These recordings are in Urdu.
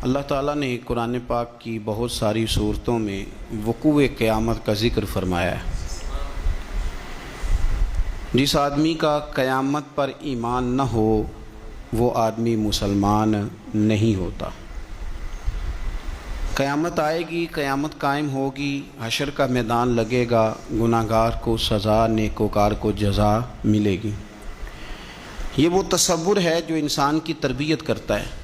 اللہ تعالیٰ نے قرآن پاک کی بہت ساری صورتوں میں وقوع قیامت کا ذکر فرمایا ہے۔ جس آدمی کا قیامت پر ایمان نہ ہو وہ آدمی مسلمان نہیں ہوتا۔ قیامت آئے گی، قیامت قائم ہوگی، حشر کا میدان لگے گا، گناہگار کو سزا، نیکوکار کو جزا ملے گی۔ یہ وہ تصور ہے جو انسان کی تربیت کرتا ہے،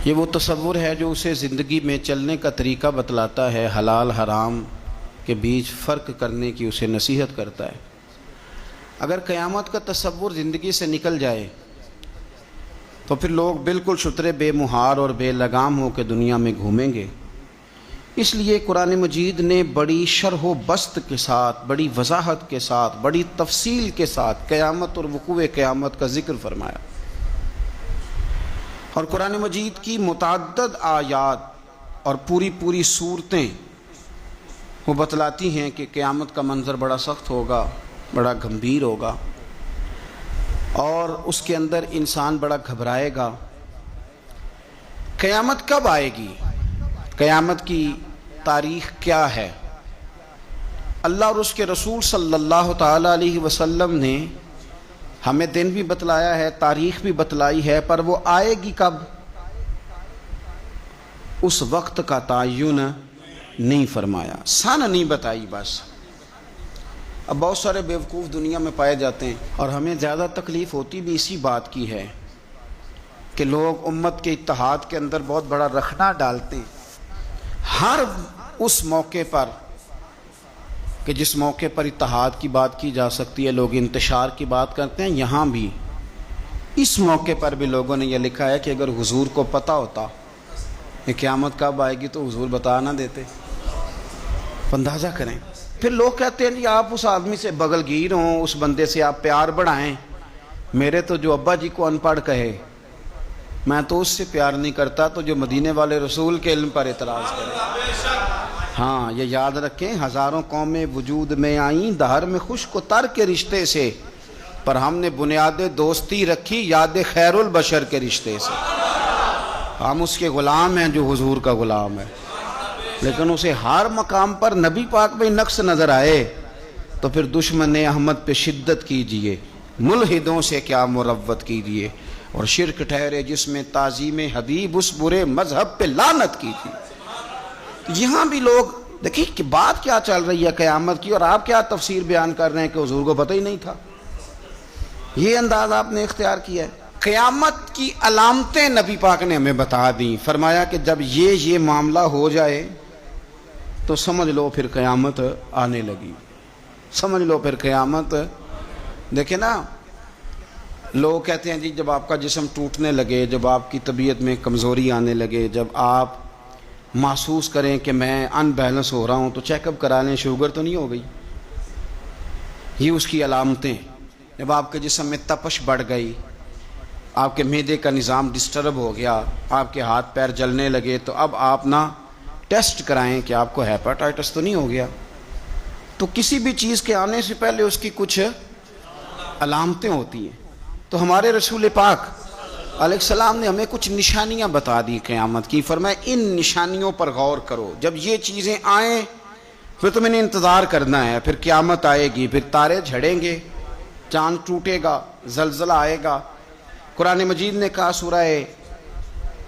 یہ وہ تصور ہے جو اسے زندگی میں چلنے کا طریقہ بتلاتا ہے، حلال حرام کے بیچ فرق کرنے کی اسے نصیحت کرتا ہے۔ اگر قیامت کا تصور زندگی سے نکل جائے تو پھر لوگ بالکل شترے بے مہار اور بے لگام ہو کے دنیا میں گھومیں گے۔ اس لیے قرآن مجید نے بڑی شرح و بسط کے ساتھ، بڑی وضاحت کے ساتھ، بڑی تفصیل کے ساتھ قیامت اور وقوع قیامت کا ذکر فرمایا۔ اور قرآن مجید کی متعدد آیات اور پوری صورتیں وہ بتلاتی ہیں کہ قیامت کا منظر بڑا سخت ہوگا، بڑا گھمبیر ہوگا، اور اس کے اندر انسان بڑا گھبرائے گا۔ قیامت کب آئے گی؟ قیامت کی تاریخ کیا ہے؟ اللہ اور اس کے رسول صلی اللہ تعالیٰ علیہ وسلم نے ہمیں دن بھی بتلایا ہے، تاریخ بھی بتلائی ہے، پر وہ آئے گی کب اس وقت کا تعین نہیں فرمایا، سن نہیں بتائی بس۔ اب بہت سارے بیوقوف دنیا میں پائے جاتے ہیں، اور ہمیں زیادہ تکلیف ہوتی بھی اسی بات کی ہے کہ لوگ امت کے اتحاد کے اندر بہت بڑا رخنہ ڈالتے ہیں ہر اس موقع پر کہ جس موقع پر اتحاد کی بات کی جا سکتی ہے، لوگ انتشار کی بات کرتے ہیں۔ یہاں بھی اس موقع پر بھی لوگوں نے یہ لکھا ہے کہ اگر حضور کو پتہ ہوتا کہ قیامت کب آئے گی تو حضور بتا نہ دیتے۔ اندازہ کریں۔ پھر لوگ کہتے ہیں جی آپ اس آدمی سے بغل گیر ہوں، اس بندے سے آپ پیار بڑھائیں۔ میرے تو جو ابا جی کو ان پڑھ کہے میں تو اس سے پیار نہیں کرتا تو جو مدینے والے رسول کے علم پر اعتراض کرے۔ ہاں یہ یاد رکھیں، ہزاروں قومیں وجود میں آئیں دہر میں خشک و تر کے رشتے سے، پر ہم نے بنیاد دوستی رکھی یاد خیر البشر کے رشتے سے۔ ہم اس کے غلام ہیں جو حضور کا غلام ہے، لیکن اسے ہر مقام پر نبی پاک میں نقص نظر آئے تو پھر دشمن احمد پہ شدت کیجئے، ملحدوں سے کیا مروت کیجئے، اور شرک ٹھہرے جس میں تعظیم حبیب اس برے مذہب پہ لعنت کیجئے۔ یہاں بھی لوگ دیکھیں کہ بات کیا چل رہی ہے قیامت کی، اور آپ کیا تفسیر بیان کر رہے ہیں کہ حضور کو پتہ ہی نہیں تھا۔ یہ انداز آپ نے اختیار کیا ہے۔ قیامت کی علامتیں نبی پاک نے ہمیں بتا دیں، فرمایا کہ جب یہ معاملہ ہو جائے تو سمجھ لو پھر قیامت آنے لگی، سمجھ لو پھر قیامت۔ دیکھیں نا، لوگ کہتے ہیں جی جب آپ کا جسم ٹوٹنے لگے، جب آپ کی طبیعت میں کمزوری آنے لگے، جب آپ محسوس کریں کہ میں ان بیلنس ہو رہا ہوں تو چیک اپ کرا لیں، شوگر تو نہیں ہو گئی۔ یہ اس کی علامتیں۔ جب آپ کے جسم میں تپش بڑھ گئی، آپ کے معدے کا نظام ڈسٹرب ہو گیا، آپ کے ہاتھ پیر جلنے لگے، تو اب آپ نہ ٹیسٹ کرائیں کہ آپ کو ہیپاٹائٹس تو نہیں ہو گیا۔ تو کسی بھی چیز کے آنے سے پہلے اس کی کچھ علامتیں ہوتی ہیں۔ تو ہمارے رسول پاک علیہ السلام نے ہمیں کچھ نشانیاں بتا دی قیامت کی، فرمایا ان نشانیوں پر غور کرو، جب یہ چیزیں آئیں پھر تمہیں نے انتظار کرنا ہے، پھر قیامت آئے گی، پھر تارے جھڑیں گے، چاند ٹوٹے گا، زلزلہ آئے گا۔ قرآن مجید نے کہا سورہ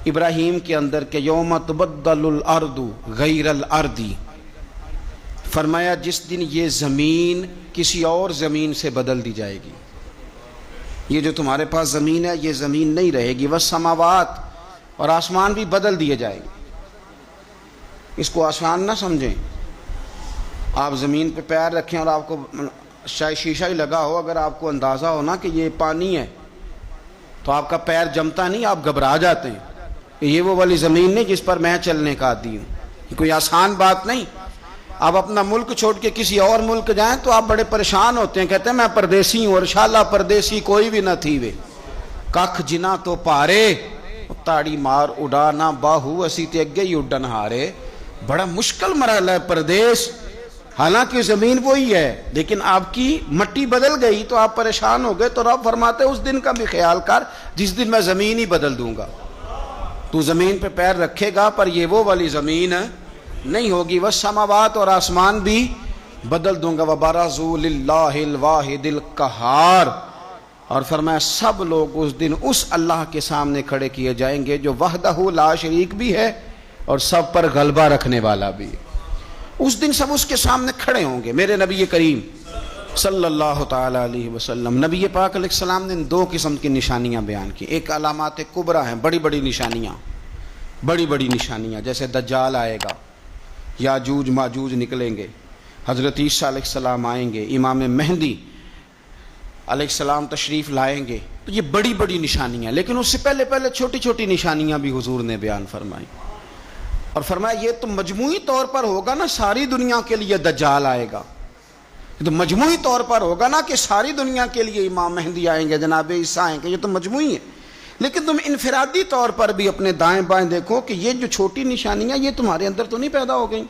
ابراہیم کے اندر کہ یوم تبدل الارض غیر الارض، فرمایا جس دن یہ زمین کسی اور زمین سے بدل دی جائے گی۔ یہ جو تمہارے پاس زمین ہے یہ زمین نہیں رہے گی، والسماوات، اور آسمان بھی بدل دیے جائیں گے۔ اس کو آسان نہ سمجھیں۔ آپ زمین پہ پیر رکھیں اور آپ کو شاید شیشہ ہی لگا ہو، اگر آپ کو اندازہ ہو نا کہ یہ پانی ہے تو آپ کا پیر جمتا نہیں، آپ گھبرا جاتے ہیں کہ یہ وہ والی زمین نہیں جس پر میں چلنے کا عادی ہوں۔ یہ کوئی آسان بات نہیں۔ آپ اپنا ملک چھوڑ کے کسی اور ملک جائیں تو آپ بڑے پریشان ہوتے ہیں، کہتے ہیں میں پردیسی ہوں، اور شالا پردیسی کوئی بھی نہ تھی وے ککھ جنا تو پارے تاڑی مار اڑانا باہو اسی تے اگے ہی اڈن ہارے۔ بڑا مشکل مرحلہ ہے پردیس، حالانکہ زمین وہی ہے، لیکن آپ کی مٹی بدل گئی تو آپ پریشان ہو گئے۔ تو رب فرماتے اس دن کا بھی خیال کر جس دن میں زمین ہی بدل دوں گا۔ تو زمین پہ پیر رکھے گا پر یہ وہ والی زمین نہیں ہوگی. والسماوات اور آسمان بھی بدل دوں گا. وبرزوا للہ الواحد القہار. اور فرمایا سب لوگ اس دن اس اللہ کے سامنے کھڑے کیے جائیں گے جو وحدہ لا شریک بھی ہے اور سب پر غلبہ رکھنے والا بھی ہے. اس دن سب اس کے سامنے کھڑے ہوں گے. میرے نبی کریم صلی اللہ تعالی علیہ وسلم، نبی پاک علیہ السلام نے دو قسم کی نشانیاں بیان کی. ایک علامات کبریٰ ہیں، بڑی بڑی نشانیاں، جیسے دجال آئے گا، یاجوج ماجوج نکلیں گے، حضرت عیسیٰ علیہ السلام آئیں گے، امام مہدی علیہ السلام تشریف لائیں گے. تو یہ بڑی بڑی نشانیاں. لیکن اس سے پہلے چھوٹی چھوٹی نشانیاں بھی حضور نے بیان فرمائی. اور فرمایا یہ تو مجموعی طور پر ہوگا نا، ساری دنیا کے لیے دجال آئے گا. یہ تو مجموعی طور پر ہوگا نا کہ ساری دنیا کے لیے امام مہدی آئیں گے، جناب عیسیٰ آئیں گے. یہ تو مجموعی ہے. لیکن تم انفرادی طور پر بھی اپنے دائیں بائیں دیکھو کہ یہ جو چھوٹی نشانیاں یہ تمہارے اندر تو نہیں پیدا ہو گئیں.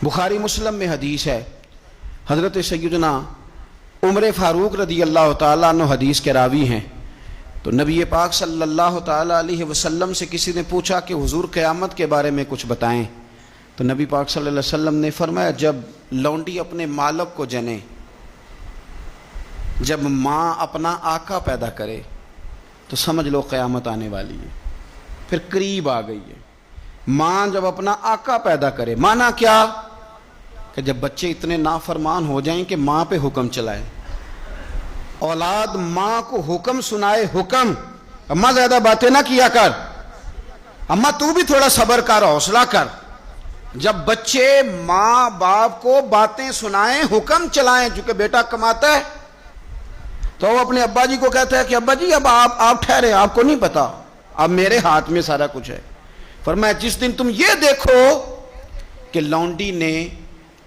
بخاری مسلم میں حدیث ہے، حضرت سیدنا عمر فاروق رضی اللہ تعالیٰ عنہ حدیث کے راوی ہیں. تو نبی پاک صلی اللہ تعالیٰ علیہ وسلم سے کسی نے پوچھا کہ حضور قیامت کے بارے میں کچھ بتائیں. تو نبی پاک صلی اللہ علیہ وسلم نے فرمایا جب لونڈی اپنے مالک کو جنے، جب ماں اپنا آقا پیدا کرے تو سمجھ لو قیامت آنے والی ہے. پھر قریب آ گئی ہے. ماں جب اپنا آقا پیدا کرے، مانا کیا کہ جب بچے اتنے نافرمان ہو جائیں کہ ماں پہ حکم چلائے، اولاد ماں کو حکم سنائے، حکم اماں زیادہ باتیں نہ کیا کر، اماں تو بھی تھوڑا صبر کر، حوصلہ کر. جب بچے ماں باپ کو باتیں سنائیں، حکم چلائیں، چونکہ بیٹا کماتا ہے تو وہ اپنے ابا جی کو کہتا ہے کہ ابا جی اب آپ ٹھہرے، آپ کو نہیں پتا، اب میرے ہاتھ میں سارا کچھ ہے. فرمایا جس دن تم یہ دیکھو کہ لونڈی نے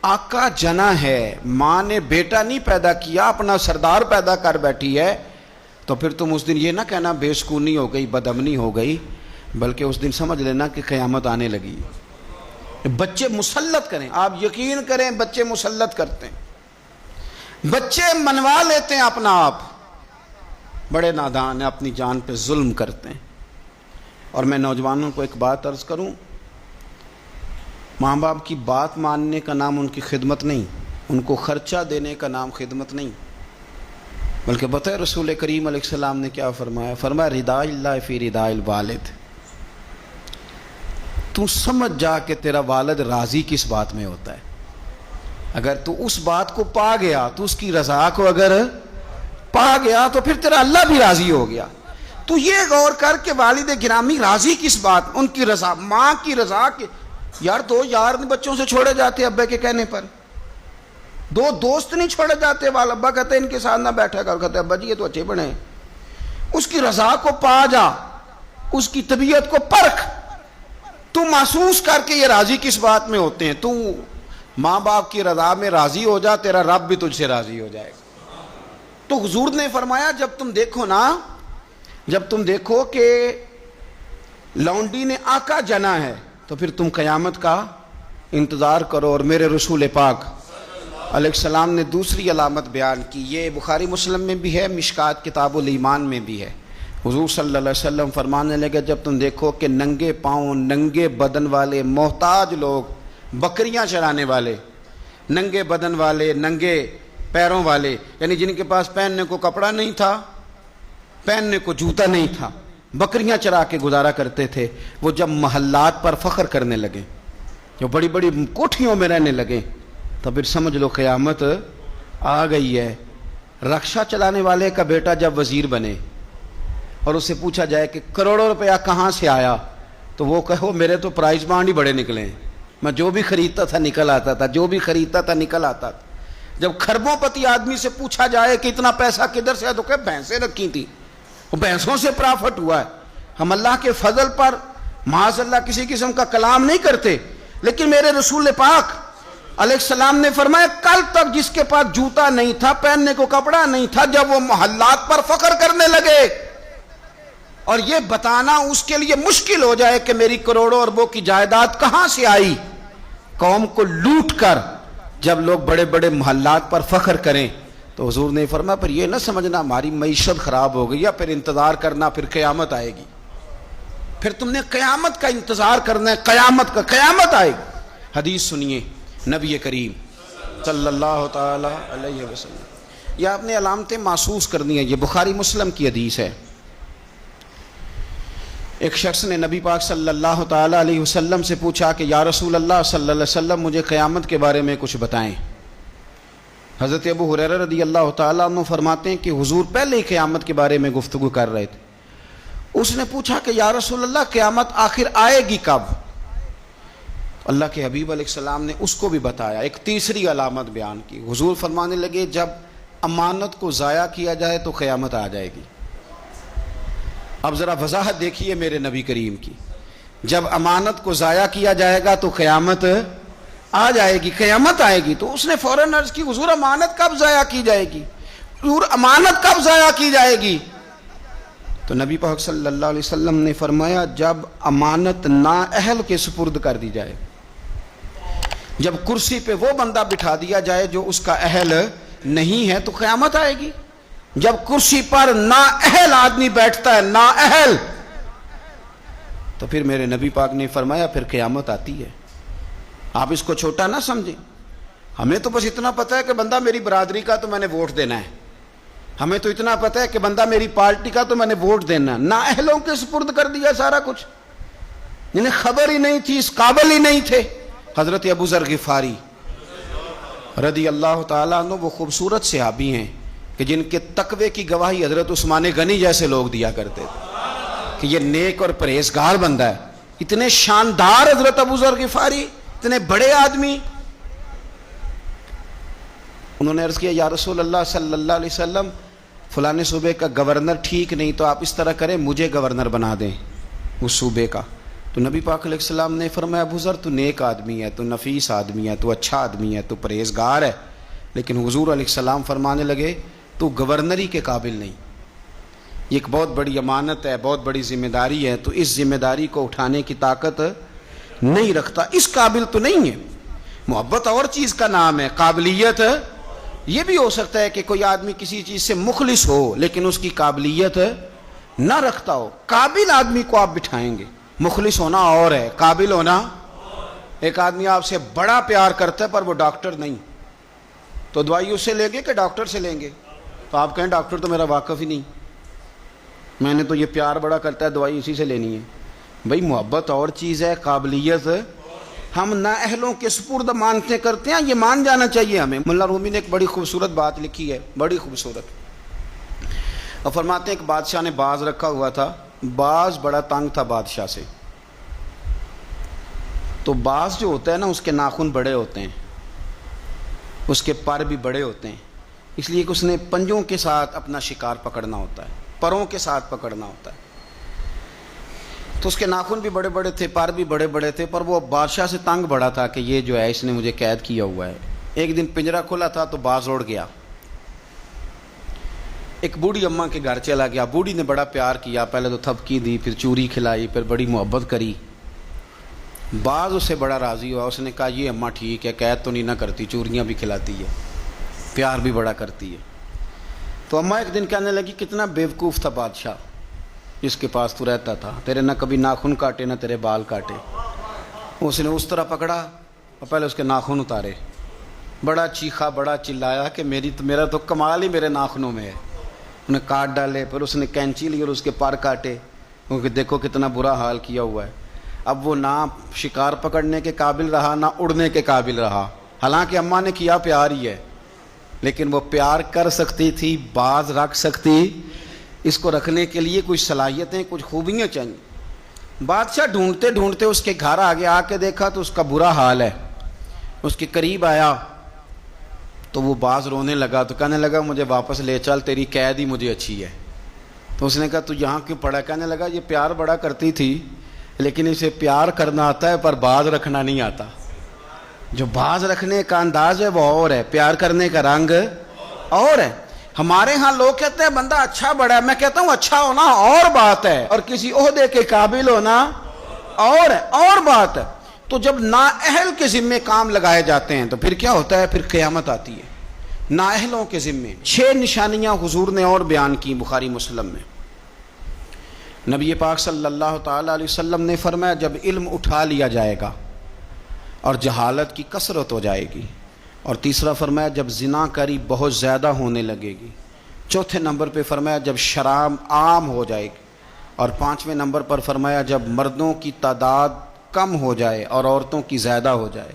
آقا جنا ہے، ماں نے بیٹا نہیں پیدا کیا، اپنا سردار پیدا کر بیٹھی ہے، تو پھر تم اس دن یہ نہ کہنا بے سکونی ہو گئی، بدامنی ہو گئی، بلکہ اس دن سمجھ لینا کہ قیامت آنے لگی. بچے مسلط کریں، آپ یقین کریں بچے مسلط کرتے ہیں، بچے منوا لیتے ہیں اپنا آپ، بڑے نادان ہیں، اپنی جان پہ ظلم کرتے ہیں. اور میں نوجوانوں کو ایک بات عرض کروں، ماں باپ کی بات ماننے کا نام ان کی خدمت نہیں، ان کو خرچہ دینے کا نام خدمت نہیں، بلکہ بتائے رسول کریم علیہ السلام نے کیا فرمایا؟ فرمایا رضا اللہ فی رضا الوالد. تو سمجھ جا کہ تیرا والد راضی کس بات میں ہوتا ہے. اگر تو اس بات کو پا گیا، تو اس کی رضا کو اگر پا گیا تو پھر تیرا اللہ بھی راضی ہو گیا. تو یہ غور کر کہ والد گرامی راضی کس بات، ان کی رضا، ماں کی رضا. کے یار دو یار بچوں سے چھوڑے جاتے ابے کے کہنے پر، دو دوست نہیں چھوڑے جاتے، والا ابا کہتے ہیں ان کے ساتھ نہ بیٹھا کر، کہتے ابا جی یہ تو اچھے بنے. اس کی رضا کو پا جا، اس کی طبیعت کو پرکھ، تو محسوس کر کے یہ راضی کس بات میں ہوتے ہیں. تو ماں باپ کی رضا میں راضی ہو جا، تیرا رب بھی تجھ سے راضی ہو جائے گا. تو حضور نے فرمایا جب تم دیکھو نا، جب تم دیکھو کہ لونڈی نے آقا جنا ہے تو پھر تم قیامت کا انتظار کرو. اور میرے رسول پاک علیہ السلام نے دوسری علامت بیان کی، یہ بخاری مسلم میں بھی ہے، مشکات کتاب الایمان میں بھی ہے. حضور صلی اللہ علیہ وسلم فرمانے لگے جب تم دیکھو کہ ننگے پاؤں، ننگے بدن والے محتاج لوگ، بکریاں چرانے والے، ننگے بدن والے، ننگے پیروں والے، یعنی جن کے پاس پہننے کو کپڑا نہیں تھا، پہننے کو جوتا نہیں تھا، بکریاں چرا کے گزارا کرتے تھے، وہ جب محلات پر فخر کرنے لگے، جو بڑی بڑی کوٹھیوں میں رہنے لگے، تو پھر سمجھ لو قیامت آ گئی ہے. رکشہ چلانے والے کا بیٹا جب وزیر بنے اور اس سے پوچھا جائے کہ کروڑوں روپیہ کہاں سے آیا، تو وہ کہو میرے تو پرائز بانڈ ہی بڑے نکلے ہیں، میں جو بھی خریدتا تھا نکل آتا تھا، جو بھی خریدتا تھا نکل آتا تھا. جب خربوں پتی آدمی سے پوچھا جائے کہ اتنا پیسہ کدھر سے ہے، تو کہ بھینسیں رکھی تھی، وہ بھینسوں سے پرافٹ ہوا ہے. ہم اللہ کے فضل پر معاذ اللہ کسی قسم کا کلام نہیں کرتے، لیکن میرے رسول پاک علیہ السلام نے فرمایا کل تک جس کے پاس جوتا نہیں تھا، پہننے کو کپڑا نہیں تھا، جب وہ محلات پر فخر کرنے لگے اور یہ بتانا اس کے لیے مشکل ہو جائے کہ میری کروڑوں اربوں کی جائیداد کہاں سے آئی، قوم کو لوٹ کر جب لوگ بڑے بڑے محلات پر فخر کریں، تو حضور نے فرمایا پھر یہ نہ سمجھنا ہماری معیشت خراب ہو گئی، یا پھر انتظار کرنا پھر قیامت آئے گی. پھر تم نے قیامت کا انتظار کرنا ہے، قیامت آئے گی۔ حدیث سنیے نبی کریم صلی اللہ تعالی علیہ وسلم، یہ آپ نے علامتیں محسوس کرنی ہے، یہ بخاری مسلم کی حدیث ہے۔ ایک شخص نے نبی پاک صلی اللہ تعالی علیہ وسلم سے پوچھا کہ یا رسول اللہ صلی اللہ علیہ وسلم مجھے قیامت کے بارے میں کچھ بتائیں۔ حضرت ابو ہریرہ رضی اللہ تعالیٰ عنہ فرماتے ہیں کہ حضور پہلے ہی قیامت کے بارے میں گفتگو کر رہے تھے۔ اس نے پوچھا کہ یا رسول اللہ قیامت آخر آئے گی کب؟ اللہ کے حبیب علیہ السلام نے اس کو بھی بتایا، ایک تیسری علامت بیان کی۔ حضور فرمانے لگے جب امانت کو ضائع کیا جائے تو قیامت آ جائے گی۔ اب ذرا وضاحت دیکھیے میرے نبی کریم کی، جب امانت کو ضائع کیا جائے گا تو قیامت آ جائے گی، قیامت آئے گی۔ تو اس نے فوراً عرض کی حضور امانت کب ضائع کی جائے گی؟ حضور امانت کب ضائع کی جائے گی؟ تو نبی پاک صلی اللہ علیہ وسلم نے فرمایا جب امانت نااہل کے سپرد کر دی جائے، جب کرسی پہ وہ بندہ بٹھا دیا جائے جو اس کا اہل نہیں ہے تو قیامت آئے گی۔ جب کرسی پر نااہل آدمی بیٹھتا ہے، نااہل، تو پھر میرے نبی پاک نے فرمایا پھر قیامت آتی ہے۔ آپ اس کو چھوٹا نہ سمجھیں، ہمیں تو بس اتنا پتہ ہے کہ بندہ میری برادری کا تو میں نے ووٹ دینا ہے، ہمیں تو اتنا پتہ ہے کہ بندہ میری پارٹی کا تو میں نے ووٹ دینا ہے۔ نااہلوں کے سپرد کر دیا سارا کچھ، جنہیں خبر ہی نہیں تھی، اس قابل ہی نہیں تھے۔ حضرت ابو ذر غفاری رضی اللہ تعالیٰ عنہ وہ خوبصورت صحابی ہیں کہ جن کے تقوی کی گواہی حضرت عثمان غنی جیسے لوگ دیا کرتے تھے کہ یہ نیک اور پرہیزگار بندہ ہے۔ اتنے شاندار حضرت ابو ذر غفاری، اتنے بڑے آدمی۔ انہوں نے عرض کیا یا رسول اللہ صلی اللہ علیہ وسلم فلانے صوبے کا گورنر ٹھیک نہیں، تو آپ اس طرح کریں مجھے گورنر بنا دیں اس صوبے کا۔ تو نبی پاک علیہ السلام نے فرمایا ابو ذر تو نیک آدمی ہے، تو نفیس آدمی ہے، تو اچھا آدمی ہے، تو پرہیزگار ہے، لیکن حضور علیہ السلام فرمانے لگے تو گورنری کے قابل نہیں، یہ ایک بہت بڑی امانت ہے، بہت بڑی ذمہ داری ہے، تو اس ذمہ داری کو اٹھانے کی طاقت نہیں رکھتا، اس قابل تو نہیں ہے۔ محبت اور چیز کا نام ہے، قابلیت یہ بھی ہو سکتا ہے کہ کوئی آدمی کسی چیز سے مخلص ہو لیکن اس کی قابلیت نہ رکھتا ہو۔ قابل آدمی کو آپ بٹھائیں گے، مخلص ہونا اور ہے، قابل ہونا۔ ایک آدمی آپ سے بڑا پیار کرتا ہے پر وہ ڈاکٹر نہیں، تو دوائی اس سے لیں گے کہ ڈاکٹر سے لیں گے؟ تو آپ کہیں ڈاکٹر تو میرا واقف ہی نہیں، میں نے تو یہ پیار بڑا کرتا ہے دوائی اسی سے لینی ہے۔ بھائی محبت اور چیز ہے، قابلیت ہم نااہلوں کے سپرد مانتے کرتے ہیں، یہ مان جانا چاہیے ہمیں۔ ملا رومی نے ایک بڑی خوبصورت بات لکھی ہے، بڑی خوبصورت، اور فرماتے ہیں کہ بادشاہ نے باز رکھا ہوا تھا، باز بڑا تنگ تھا بادشاہ سے، تو باز جو ہوتا ہے نا اس کے ناخن بڑے ہوتے ہیں، اس کے پر بھی بڑے ہوتے ہیں، اس لیے کہ اس نے پنجوں کے ساتھ اپنا شکار پکڑنا ہوتا ہے، پروں کے ساتھ پکڑنا ہوتا ہے، تو اس کے ناخن بھی بڑے بڑے تھے، پر بھی بڑے بڑے تھے، پر وہ بادشاہ سے تنگ بڑا تھا کہ یہ جو ہے اس نے مجھے قید کیا ہوا ہے۔ ایک دن پنجرا کھلا تھا تو باز اڑ گیا، ایک بوڑھی اماں کے گھر چلا گیا، بوڑھی نے بڑا پیار کیا، پہلے تو تھپکی دی، پھر چوری کھلائی، پھر بڑی محبت کری، باز اس سے بڑا راضی ہوا، اس نے کہا یہ اماں ٹھیک ہے، قید تو نہیں نہ کرتی، چوریاں بھی کھلاتی ہے، پیار بھی بڑا کرتی ہے۔ تو اماں ایک دن کہنے لگی کتنا بیوقوف تھا بادشاہ جس کے پاس تو رہتا تھا، تیرے نہ کبھی ناخن کاٹے نہ تیرے بال کاٹے۔ اس نے اس طرح پکڑا اور پہلے اس کے ناخن اتارے، بڑا چیخا، بڑا چلایا کہ میرا تو کمال ہی میرے ناخنوں میں ہے، انہیں کاٹ ڈالے، پھر اس نے کینچی لی اور اس کے پر کاٹے، کیونکہ دیکھو کتنا برا حال کیا ہوا ہے۔ اب وہ نہ شکار پکڑنے کے قابل رہا نہ اڑنے کے قابل رہا، حالانکہ اماں نے کیا پیار ہی ہے، لیکن وہ پیار کر سکتی تھی، باز رکھ سکتی، اس کو رکھنے کے لیے کچھ صلاحیتیں، کچھ خوبیاں چاہیے۔ بادشاہ ڈھونڈتے ڈھونڈتے اس کے گھر آگے آ کے دیکھا تو اس کا برا حال ہے، اس کے قریب آیا تو وہ باز رونے لگا، تو کہنے لگا مجھے واپس لے چل، تیری قید ہی مجھے اچھی ہے۔ تو اس نے کہا تو یہاں کیوں پڑا؟ کہنے لگا یہ پیار بڑا کرتی تھی لیکن اسے پیار کرنا آتا ہے پر باز رکھنا نہیں آتا، جو باز رکھنے کا انداز ہے وہ اور ہے، پیار کرنے کا رنگ اور ہے۔ ہمارے ہاں لوگ کہتے ہیں بندہ اچھا بڑا ہے، میں کہتا ہوں اچھا ہونا اور بات ہے اور کسی عہدے کے قابل ہونا اور ہے، اور بات ہے۔ تو جب نااہل کے ذمے کام لگائے جاتے ہیں تو پھر کیا ہوتا ہے؟ پھر قیامت آتی ہے نااہلوں کے ذمے۔ 6 نشانیاں حضور نے اور بیان کی بخاری مسلم میں۔ نبی پاک صلی اللہ تعالیٰ علیہ وسلم نے فرمایا جب علم اٹھا لیا جائے گا اور جہالت کی کثرت ہو جائے گی، اور تیسرا فرمایا جب زنا کاری بہت زیادہ ہونے لگے گی، چوتھے نمبر پہ فرمایا جب شراب عام ہو جائے گی، اور پانچویں نمبر پر فرمایا جب مردوں کی تعداد کم ہو جائے اور عورتوں کی زیادہ ہو جائے،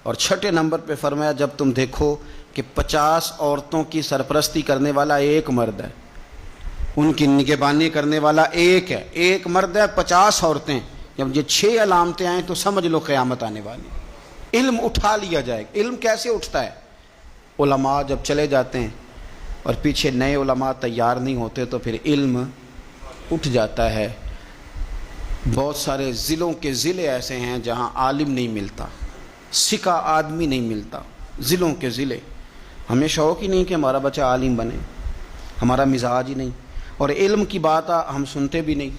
اور چھٹے نمبر پہ فرمایا جب تم دیکھو کہ 50 عورتوں کی سرپرستی کرنے والا ایک مرد ہے، ان کی نگہبانی کرنے والا ایک ہے، ایک مرد ہے 50 عورتیں، جب یہ 6 علامتیں آئیں تو سمجھ لو قیامت آنے والی۔ علم اٹھا لیا جائے گا۔ علم کیسے اٹھتا ہے؟ علماء جب چلے جاتے ہیں اور پیچھے نئے علماء تیار نہیں ہوتے تو پھر علم اٹھ جاتا ہے۔ بہت سارے ضلعوں کے ضلع ایسے ہیں جہاں عالم نہیں ملتا، سکہ آدمی نہیں ملتا، ضلعوں کے ضلع۔ ہمیں شوق ہی نہیں کہ ہمارا بچہ عالم بنے، ہمارا مزاج ہی نہیں، اور علم کی بات ہم سنتے بھی نہیں،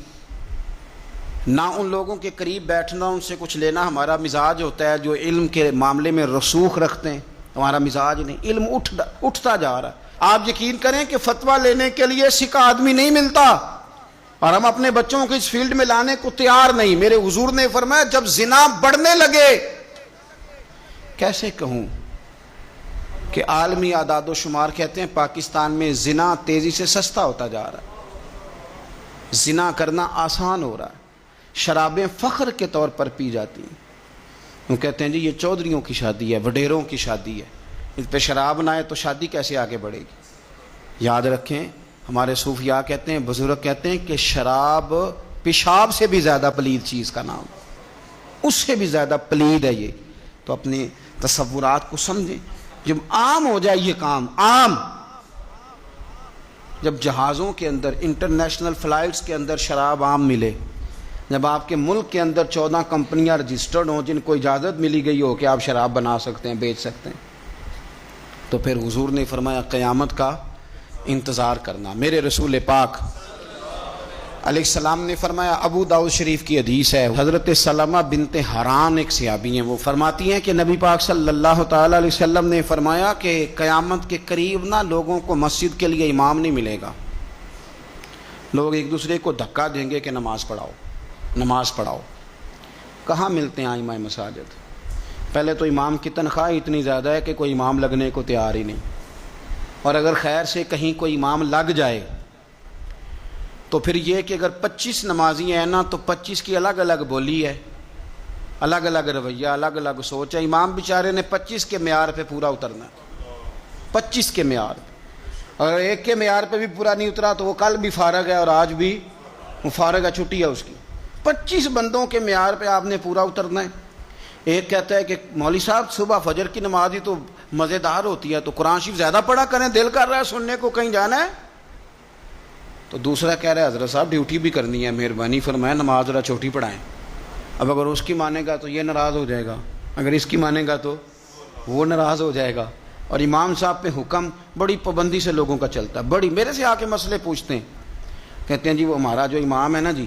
نہ ان لوگوں کے قریب بیٹھنا، ان سے کچھ لینا ہمارا مزاج ہوتا ہے جو علم کے معاملے میں رسوخ رکھتے ہیں، ہمارا مزاج نہیں۔ علم اٹھتا جا رہا ہے۔ آپ یقین کریں کہ فتویٰ لینے کے لیے سکہ آدمی نہیں ملتا، اور ہم اپنے بچوں کو اس فیلڈ میں لانے کو تیار نہیں۔ میرے حضور نے فرمایا جب زنا بڑھنے لگے، کیسے کہوں کہ عالمی اعداد و شمار کہتے ہیں پاکستان میں زنا تیزی سے سستا ہوتا جا رہا ہے، زنا کرنا آسان ہو رہا ہے، شرابیں فخر کے طور پر پی جاتی ہیں۔ وہ کہتے ہیں جی یہ چودھریوں کی شادی ہے، وڈیروں کی شادی ہے، اس پہ شراب نہ آئے تو شادی کیسے آگے بڑھے گی؟ یاد رکھیں، ہمارے صوفیاء کہتے ہیں، بزرگ کہتے ہیں کہ شراب پیشاب سے بھی زیادہ پلید چیز کا نام، اس سے بھی زیادہ پلید ہے یہ۔ تو اپنے تصورات کو سمجھیں۔ جب عام ہو جائے یہ کام، عام، جب جہازوں کے اندر، انٹرنیشنل فلائٹس کے اندر شراب عام ملے، جب آپ کے ملک کے اندر 14 کمپنیاں رجسٹرڈ ہوں جن کو اجازت ملی گئی ہو کہ آپ شراب بنا سکتے ہیں، بیچ سکتے ہیں، تو پھر حضور نے فرمایا قیامت کا انتظار کرنا۔ میرے رسول پاک علیہ السلام نے فرمایا، ابو داؤد شریف کی حدیث ہے، حضرت سلمہ بنت حران ایک صحابی ہیں، وہ فرماتی ہیں کہ نبی پاک صلی اللہ تعالیٰ علیہ وسلم نے فرمایا کہ قیامت کے قریب نہ لوگوں کو مسجد کے لیے امام نہیں ملے گا، لوگ ایک دوسرے کو دھکا دیں گے کہ نماز پڑھاؤ نماز پڑھاؤ۔ کہاں ملتے ہیں ائمہ مساجد؟ پہلے تو امام کی تنخواہ اتنی زیادہ ہے کہ کوئی امام لگنے کو تیار ہی نہیں، اور اگر خیر سے کہیں کوئی امام لگ جائے تو پھر یہ کہ اگر 25 نمازی ہیں نا تو 25 کی الگ الگ بولی ہے، الگ الگ رویہ، الگ الگ سوچ ہے۔ امام بیچارے نے 25 کے معیار پہ پورا اترنا ہے، 25 کے معیار پہ، اگر ایک کے معیار پہ بھی پورا نہیں اترا تو وہ کل بھی فارغ ہے اور آج بھی وہ فارغ ہے، چھٹی ہے اس کی۔ 25 بندوں کے معیار پہ آپ نے پورا اترنا ہے۔ ایک کہتا ہے کہ مولوی صاحب صبح فجر کی نماز ہی تو مزیدار ہوتی ہے، تو قرآن شریف زیادہ پڑھا کریں، دل کر رہا ہے سننے کو، کہیں جانا ہے۔ تو دوسرا کہہ رہا ہے حضرت صاحب ڈیوٹی بھی کرنی ہے، مہربانی فرمائیں نماز ذرا چھوٹی پڑھائیں۔ اب اگر اس کی مانے گا تو یہ ناراض ہو جائے گا، اگر اس کی مانے گا تو وہ ناراض ہو جائے گا۔ اور امام صاحب پہ حکم بڑی پابندی سے لوگوں کا چلتا ہے، بڑی، میرے سے آ کے مسئلے پوچھتے ہیں، کہتے ہیں جی وہ ہمارا جو امام ہے نا جی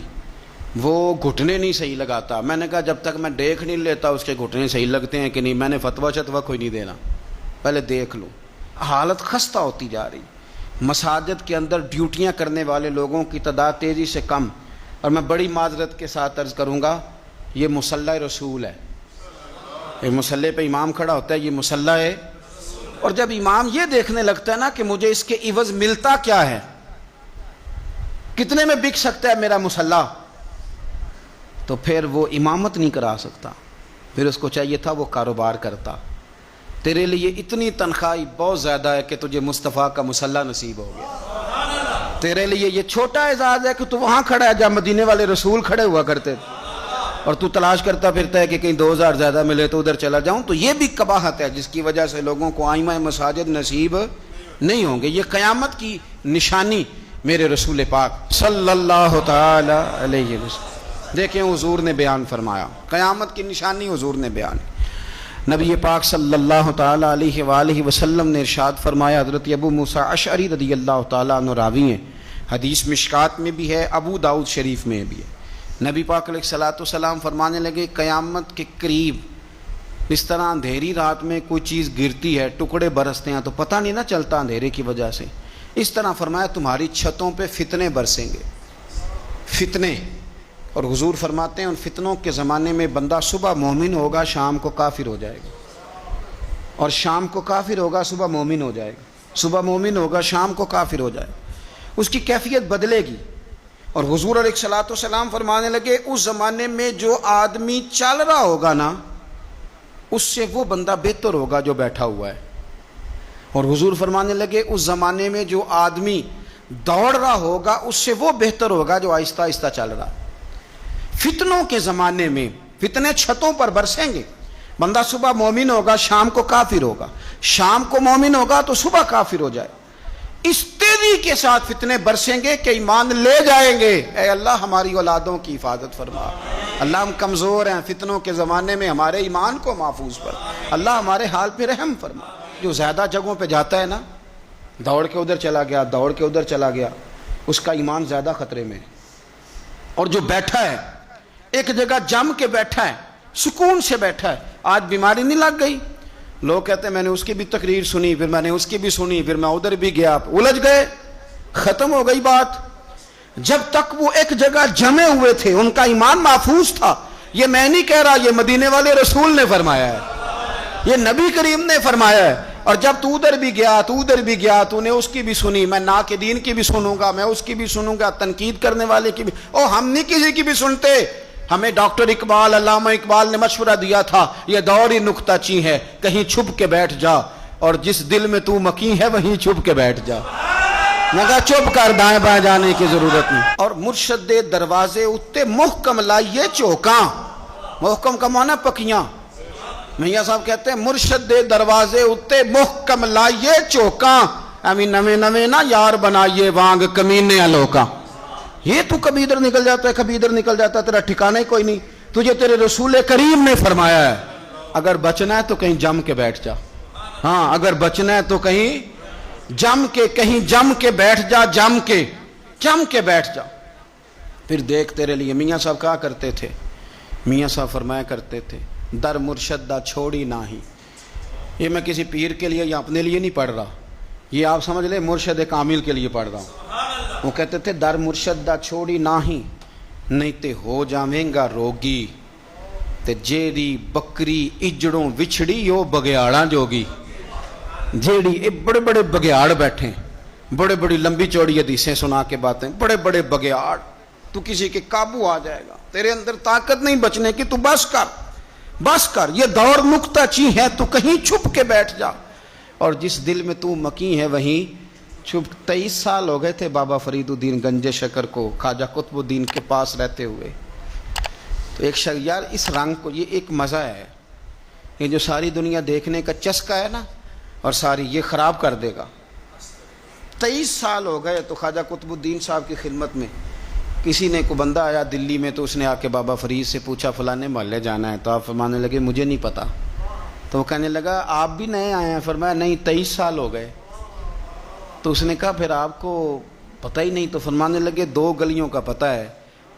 وہ گھٹنے نہیں صحیح لگاتا۔ میں نے کہا جب تک میں دیکھ نہیں لیتا اس کے گھٹنے صحیح لگتے ہیں کہ نہیں، میں نے فتویٰ کوئی نہیں دینا، پہلے دیکھ لوں۔ حالت خستہ ہوتی جا رہی، مساجد کے اندر ڈیوٹیاں کرنے والے لوگوں کی تعداد تیزی سے کم، اور میں بڑی معذرت کے ساتھ عرض کروں گا یہ مصلی رسول ہے، یہ مصلی پہ امام کھڑا ہوتا ہے، یہ مصلی ہے۔ اور جب امام یہ دیکھنے لگتا ہے نا کہ مجھے اس کے عوض ملتا کیا ہے، کتنے میں بک سکتا ہے میرا مصلی، تو پھر وہ امامت نہیں کرا سکتا، پھر اس کو چاہیے تھا وہ کاروبار کرتا۔ تیرے لیے اتنی تنخواہ بہت زیادہ ہے کہ تجھے مصطفیٰ کا مصلی نصیب ہو گیا، تیرے لیے یہ چھوٹا اعزاز ہے کہ تو وہاں کھڑا ہے جہاں مدینے والے رسول کھڑے ہوا کرتے تھے، اور تو تلاش کرتا پھرتا ہے کہ کہیں 2000 زیادہ ملے تو ادھر چلا جاؤں۔ تو یہ بھی قباحت ہے جس کی وجہ سے لوگوں کو ائمہ مساجد نصیب نہیں ہوں گے۔ یہ قیامت کی نشانی میرے رسول پاک صلی اللہ تعالی علیہ وسلم، دیکھیں حضور نے بیان فرمایا، قیامت کی نشانی حضور نے بیان۔ نبی پاک صلی اللہ تعالی علیہ وآلہ وسلم نے ارشاد فرمایا، حضرت ابو موسیٰ اشعری رضی اللہ تعالیٰ عنہ راوی ہیں، حدیث مشکات میں بھی ہے، ابو داؤد شریف میں بھی ہے۔ نبی پاک علیہ الصلوۃ والسلام فرمانے لگے قیامت کے قریب اس طرح اندھیری رات میں کوئی چیز گرتی ہے، ٹکڑے برستے ہیں تو پتہ نہیں نہ چلتا اندھیرے کی وجہ سے، اس طرح فرمایا تمہاری چھتوں پہ فتنے برسیں گے، فتنے، اور حضور فرماتے ہیں ان فتنوں کے زمانے میں بندہ صبح مومن ہوگا شام کو کافر ہو جائے گا، اور شام کو کافر ہوگا صبح مومن ہو جائے گا، صبح مومن ہوگا شام کو کافر ہو جائے گا، اس کی کیفیت بدلے گی۔ اور حضور علیہ الصلوۃ والسلام فرمانے لگے اس زمانے میں جو آدمی چل رہا ہوگا نا اس سے وہ بندہ بہتر ہوگا جو بیٹھا ہوا ہے، اور حضور فرمانے لگے اس زمانے میں جو آدمی دوڑ رہا ہوگا اس سے وہ بہتر ہوگا جو آہستہ آہستہ چل رہا ہے۔ فتنوں کے زمانے میں فتنے چھتوں پر برسیں گے، بندہ صبح مومن ہوگا شام کو کافر ہوگا، شام کو مومن ہوگا تو صبح کافر ہو جائے، اس تیزی کے ساتھ فتنے برسیں گے کہ ایمان لے جائیں گے۔ اے اللہ ہماری اولادوں کی حفاظت فرما، اللہ ہم کمزور ہیں، فتنوں کے زمانے میں ہمارے ایمان کو محفوظ کر، اللہ ہمارے حال پہ رحم فرما۔ جو زیادہ جگہوں پہ جاتا ہے نا، دوڑ کے ادھر چلا گیا، دوڑ کے ادھر چلا گیا، اس کا ایمان زیادہ خطرے میں ہے۔ اور جو بیٹھا ہے ایک جگہ جم کے بیٹھا ہے، سکون سے بیٹھا ہے، آج بیماری نہیں لگ گئی، لوگ کہتے ہیں میں نے اس کی بھی تقریر سنی، پھر میں نے اس کی بھی سنی، پھر میں ادھر بھی گیا، الجھ گئے، ختم ہو گئی بات۔ جب تک وہ ایک جگہ جمے ہوئے تھے ان کا ایمان محفوظ تھا۔ یہ میں نہیں کہہ رہا، یہ مدینے والے رسول نے فرمایا ہے، یہ نبی کریم نے فرمایا ہے۔ اور جب تو ادھر بھی گیا، تو ادھر بھی گیا، تو نے اس کی بھی سنی، میں ناقدین کی بھی سنوں گا، میں اس کی بھی سنوں گا، تنقید کرنے والے کی بھی، ہم نہیں کسی کی بھی سنتے۔ ہمیں ڈاکٹر اقبال، علامہ اقبال نے مشورہ دیا تھا، یہ دور ہی نکتہ چی ہے، کہیں چھپ کے بیٹھ جا، اور جس دل میں تو مکین ہے وہیں چھپ کے بیٹھ جا۔ میں کہا چپ کر، دائیں بائیں جانے کی ضرورت نہیں۔ اور مرشد دے دروازے اتے محکم لائیے چوکاں، محکم کا معنی پکیاں۔ میاں صاحب کہتے ہیں مرشد دے دروازے اتے محکم لائیے چوکاں، ایویں نویں نویں نہ یار بنائیے وانگ کمینے لوکاں۔ یہ تو کبھی ادھر نکل جاتا ہے، کبھی ادھر نکل جاتا ہے، تیرا ٹھکانہ ہی کوئی نہیں۔ تجھے تیرے رسول کریم نے فرمایا ہے اگر بچنا ہے تو کہیں جم کے بیٹھ جا، ہاں اگر بچنا ہے تو کہیں جم کے بیٹھ جا، جم کے بیٹھ جا۔ پھر دیکھ تیرے لیے میاں صاحب کہا کرتے تھے، میاں صاحب فرمایا کرتے تھے در مرشد دا چھوڑی نہ ہی۔ یہ میں کسی پیر کے لیے یا اپنے لیے نہیں پڑھ رہا، یہ آپ سمجھ لیں مرشد کامل کے لیے پڑھ رہا ہوں۔ وہ کہتے تھے در مرشد دا چھوڑی نہ ہی، نہیں تے ہو جاویں گا روگی، تے جیڑی بکری اجڑوں وچھڑی یو بگیاڑاں جوگی۔ جیڑی بڑے بڑے بگیاڑ بیٹھے، بڑے بڑی لمبی چوڑی حدیثیں سنا کے باتیں، بڑے بڑے بگیاڑ، تو کسی کے قابو آ جائے گا، تیرے اندر طاقت نہیں بچنے کی، تو بس کر، یہ دور نکتہ چی ہے، تو کہیں چھپ کے بیٹھ جا، اور جس دل میں تو مکین ہے وہیں چھپ۔ 23 سال ہو گئے تھے بابا فرید الدین گنج شکر کو خواجہ قطب الدین کے پاس رہتے ہوئے۔ تو ایک شخص، یار اس رنگ کو، یہ ایک مزہ ہے، یہ جو ساری دنیا دیکھنے کا چسکا ہے نا، اور ساری یہ خراب کر دے گا۔ 23 سال ہو گئے تو خواجہ قطب الدین صاحب کی خدمت میں کسی نے کو بندہ آیا دلی میں، تو اس نے آ کے بابا فرید سے پوچھا فلانے محلے جانا ہے، تو آپ فرمانے لگے مجھے نہیں پتا۔ تو وہ کہنے لگا آپ بھی نئے آئے ہیں؟ فرمایا نہیں 23 سال ہو گئے۔ تو اس نے کہا پھر آپ کو پتہ ہی نہیں؟ تو فرمانے لگے 2 گلیوں کا پتہ ہے،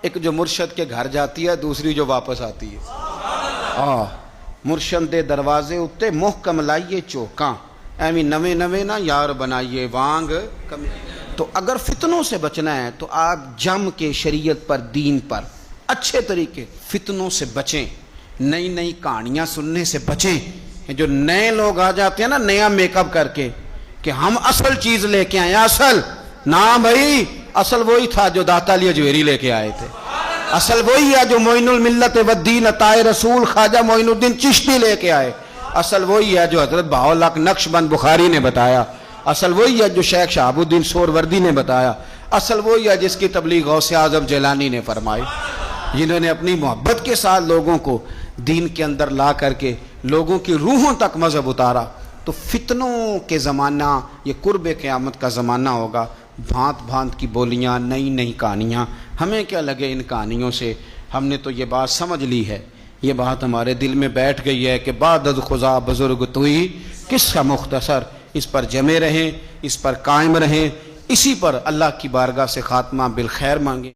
ایک جو مرشد کے گھر جاتی ہے، دوسری جو واپس آتی ہے۔ مرشد دے دروازے اتے محکم لائیے چوکاں، ایویں نویں نویں نہ یار بنائیے وانگ کمی۔ تو اگر فتنوں سے بچنا ہے تو آپ جم کے شریعت پر، دین پر اچھے طریقے، فتنوں سے بچیں، نئی نئی کہانیاں سننے سے بچیں۔ جو نئے لوگ آ جاتے ہیں نا نیا میک اپ کر کے کہ ہم اصل چیز لے کے آئے، اصل نہ بھائی، اصل وہی تھا جو داتا علی اجویری لے کے آئے تھے، اصل وہی ہے جو معین الملت والدین عطائے رسول خواجہ معین الدین چشتی لے کے آئے، اصل وہی ہے جو حضرت بہاءالحق نقشبند بخاری نے بتایا، اصل وہی ہے جو شیخ شہاب الدین سہروردی نے بتایا، اصل وہی ہے جس کی تبلیغ غوث اعظم جیلانی نے فرمائی، جنہوں نے اپنی محبت کے ساتھ لوگوں کو دین کے اندر لا کر کے لوگوں کی روحوں تک مذہب اتارا۔ تو فتنوں کے زمانہ، یہ قرب قیامت کا زمانہ ہوگا، بھانت بھانت کی بولیاں، نئی نئی کہانیاں، ہمیں کیا لگے ان کہانیوں سے، ہم نے تو یہ بات سمجھ لی ہے، یہ بات ہمارے دل میں بیٹھ گئی ہے کہ بعد از خدا بزرگ توئی قصہ مختصر، اس پر جمے رہیں، اس پر قائم رہیں، اسی پر اللہ کی بارگاہ سے خاتمہ بالخیر مانگیں۔